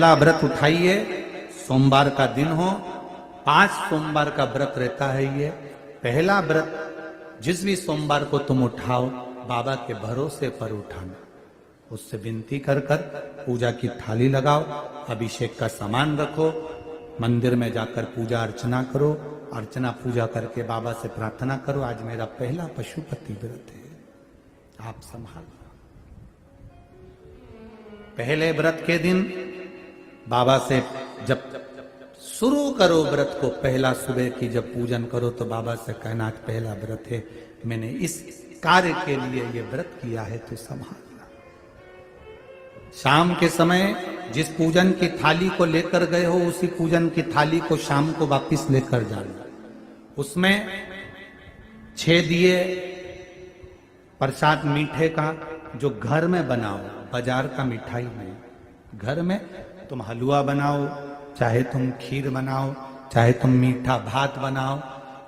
पहला व्रत उठाइए, सोमवार का दिन हो, 5 सोमवार का व्रत रहता है ये। पहला व्रत जिस भी सोमवार को तुम उठाओ, बाबा के भरोसे पर उठाना। उससे विनती कर कर पूजा की थाली लगाओ, अभिषेक का सामान रखो, मंदिर में जाकर पूजा अर्चना करो, अर्चना पूजा करके बाबा से प्रार्थना करो, आज मेरा पहला पशुपति व्रत है, आप संभालो। पहले व्रत के दिन बाबा से जब शुरू करो व्रत को, पहला सुबह की जब पूजन करो तो बाबा से कहना आज पहला व्रत है, मैंने इस कार्य के लिए ये व्रत किया है, तो संभालना। शाम के समय जिस पूजन की थाली को लेकर गए हो, उसी पूजन की थाली को शाम को वापस लेकर जाना। उसमें 6 दिए प्रसाद मीठे का जो घर में बनाओ, बाजार का मिठाई नहीं, घर में तुम हलवा बनाओ, चाहे तुम खीर बनाओ, चाहे तुम मीठा भात बनाओ,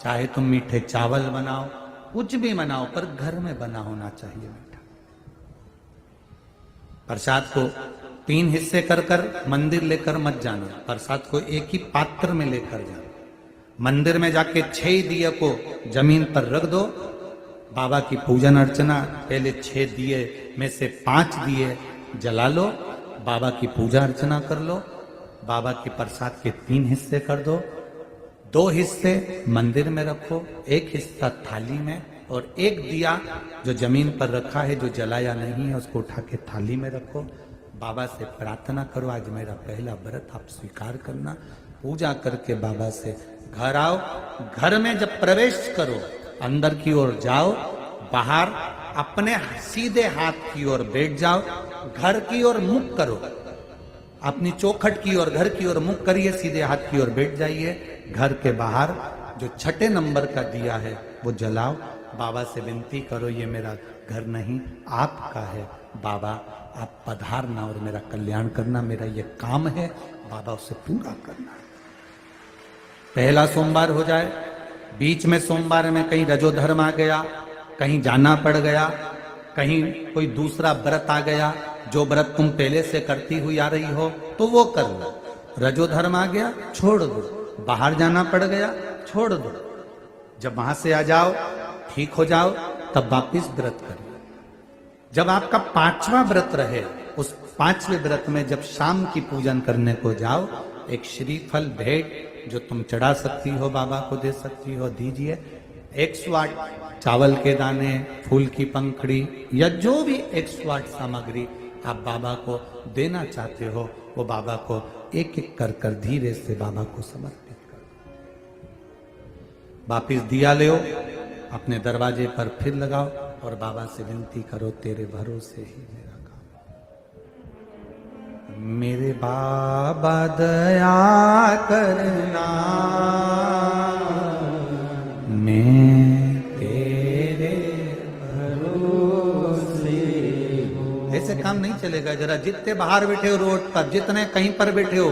चाहे तुम मीठे चावल बनाओ, कुछ भी बनाओ, पर घर में बना होना चाहिए मीठा। प्रसाद को 3 हिस्से कर कर मंदिर लेकर मत जाना, प्रसाद को एक ही पात्र में लेकर जाना। मंदिर में जाके 6 दिए को जमीन पर रख दो, बाबा की पूजन अर्चना, पहले 6 दिए में से 5 दिए जला लो, बाबा की पूजा अर्चना कर लो, बाबा के प्रसाद के 3 हिस्से कर दो, 2 हिस्से मंदिर में रखो, 1 हिस्सा थाली में, और 1 दिया जो जमीन पर रखा है, जो जलाया नहीं है, उसको उठा के थाली में रखो। बाबा से प्रार्थना करो आज मेरा पहला व्रत आप स्वीकार करना। पूजा करके बाबा से घर आओ, घर में जब प्रवेश करो, अंदर की ओर जाओ, बाहर अपने सीधे हाथ की ओर बैठ जाओ, घर की ओर मुख करो, अपनी चौखट की ओर, घर की ओर मुख करिए, सीधे हाथ की ओर बैठ जाइए। घर के बाहर जो 6 नंबर का दिया है वो जलाओ, बाबा से विनती करो ये मेरा घर नहीं आपका है, बाबा आप पधारना और मेरा कल्याण करना, मेरा ये काम है, बाबा उसे पूरा करना। पहला सोमवार हो जाए, बीच में सोमवार में कहीं रजोधर्म आ गया, कहीं जाना पड़ गया, कहीं कोई दूसरा व्रत आ गया, जो व्रत तुम पहले से करती हुई आ रही हो तो वो कर लो। रजोधर्म आ गया, छोड़ दो, बाहर जाना पड़ गया, छोड़ दो, जब वहां से आ जाओ, ठीक हो जाओ, तब वापिस व्रत करो। जब आपका 5वां व्रत रहे, उस 5वें व्रत में जब शाम की पूजन करने को जाओ, एक श्रीफल भेंट जो तुम चढ़ा सकती हो, बाबा को दे सकती हो, दीजिए। 108 चावल के दाने, फूल की पंखड़ी, या जो भी 108 सामग्री आप बाबा को देना चाहते हो, वो बाबा को एक एक कर कर धीरे से बाबा को समर्पित करो। वापिस दिया ले, अपने दरवाजे पर फिर लगाओ और बाबा से विनती करो तेरे भरोसे ही मेरा काम। मेरे बाबा दया करना, मैं तेरे भरोसे हूं। ऐसे काम नहीं चलेगा। जरा जितने बाहर बैठे हो रोड पर, जितने कहीं पर बैठे हो,